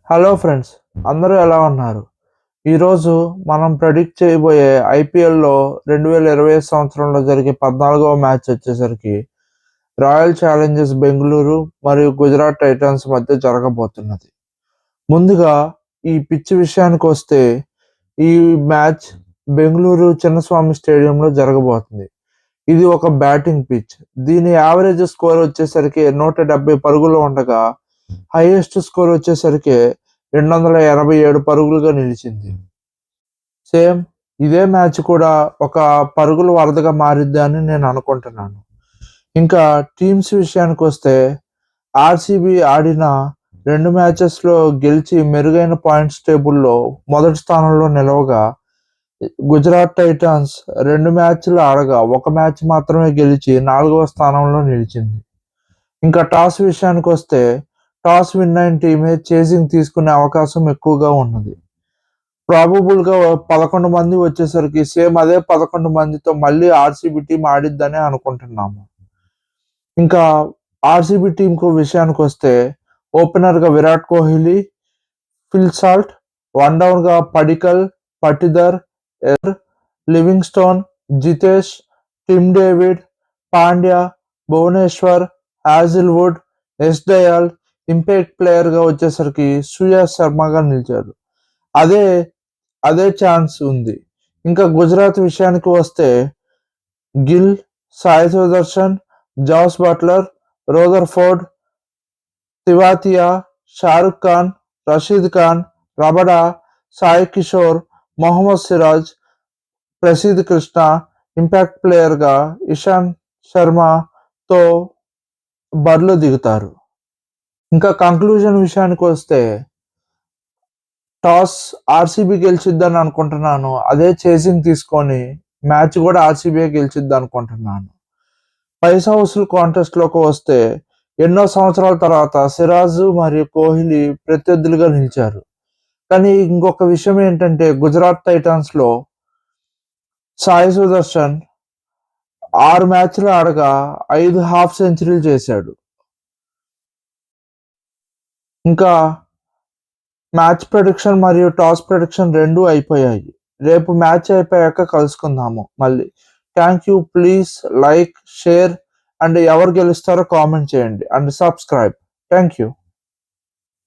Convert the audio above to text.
Hello friends, అందరూ ఎలా ఉన్నారు? ఈరోజు మనం ప్రెడిక్ట్ చేయబోయే ఐపీఎల్లో 2025 సంవత్సరంలో జరిగే 14వ మ్యాచ్ వచ్చేసరికి రాయల్ ఛాలెంజర్స్ బెంగళూరు మరియు గుజరాత్ టైటన్స్ మధ్య జరగబోతున్నది. ముందుగా ఈ పిచ్ విషయానికి వస్తే ఈ మ్యాచ్ బెంగళూరు చిన్నస్వామి స్టేడియంలో జరగబోతుంది. ఇది ఒక బ్యాటింగ్ పిచ్. దీని యావరేజ్ స్కోర్ వచ్చేసరికి 170 పరుగులు ఉండగా హైయెస్ట్ స్కోర్ వచ్చేసరికి 287 పరుగులుగా నిలిచింది. సేమ్ ఇదే మ్యాచ్ కూడా ఒక పరుగుల వరదగా మారిద్ది అని నేను అనుకుంటున్నాను. ఇంకా టీమ్స్ విషయానికి వస్తే ఆర్సీబీ ఆడిన 2 మ్యాచెస్లో గెలిచి మెరుగైన పాయింట్స్ టేబుల్లో మొదటి స్థానంలో నిలవగా, గుజరాత్ టైటన్స్ 2 మ్యాచ్లు ఆడగా 1 మ్యాచ్ మాత్రమే గెలిచి 4వ స్థానంలో నిలిచింది. ఇంకా టాస్ విషయానికి వస్తే టాస్ విన్ అయిన టీమే చేసింగ్ తీసుకునే అవకాశం ఎక్కువగా ఉన్నది. ప్రాబబుల్గా 11 మంది వచ్చేసరికి సేమ్ అదే 11 మందితో మళ్ళీ ఆర్సీబీ టీం ఆడిద్దని అనుకుంటున్నాము. ఇంకా ఆర్సీబీ టీంకు విషయానికి వస్తే ఓపెనర్గా Virat Kohli, Phil Salt, one డౌన్గా Padikkal, Patidar, Livingstone, Jitesh, Tim David, Pandya, Bhuvneshwar, Hazlewood, S Dayal, impact ప్లేయర్గా వచ్చేసరికి సుయాష్ శర్మగా నిలిచాడు. అదే ఛాన్స్ ఉంది. ఇంకా గుజరాత్ విషయానికి వస్తే Gill, Sai Sudharsan, Jos Buttler, Rutherford, Tewatia, Shahrukh Khan, Rashid Khan, Rabada, Sai Kishore, Mohammed Siraj, Prasidh Krishna, impact ప్లేయర్గా ఇషాంత్ శర్మతో బరిలో దిగుతారు. ఇంకా కంక్లూజన్ విషయానికి వస్తే టాస్ ఆర్సీబీ గెలిచిద్దని అనుకుంటున్నాను. అదే చేసింగ్ తీసుకొని మ్యాచ్ కూడా ఆర్సీబీ గెలిచిద్ది అనుకుంటున్నాను. పైసా వసూలు కాంటెస్ట్లోకి వస్తే ఎన్నో సంవత్సరాల తర్వాత సిరాజ్ మరియు కోహ్లీ ప్రత్యర్థులుగా నిలిచారు. కానీ ఇంకొక విషయం ఏంటంటే గుజరాత్ టైటన్స్లో సాయి సుదర్శన్ 6 మ్యాచ్లు ఆడగా 5 హాఫ్ సెంచరీలు చేశాడు. ఇంకా మ్యాచ్ ప్రెడిక్షన్ మరియు టాస్ ప్రెడిక్షన్ 2 అయిపోయాయి. రేపు మ్యాచ్ అయిపోయాక కలుసుకుందాము మళ్ళీ. Thank you. Please like, share and ఎవరు గెలుస్తారో కామెంట్ చేయండి అండ్ సబ్స్క్రైబ్. Thank you.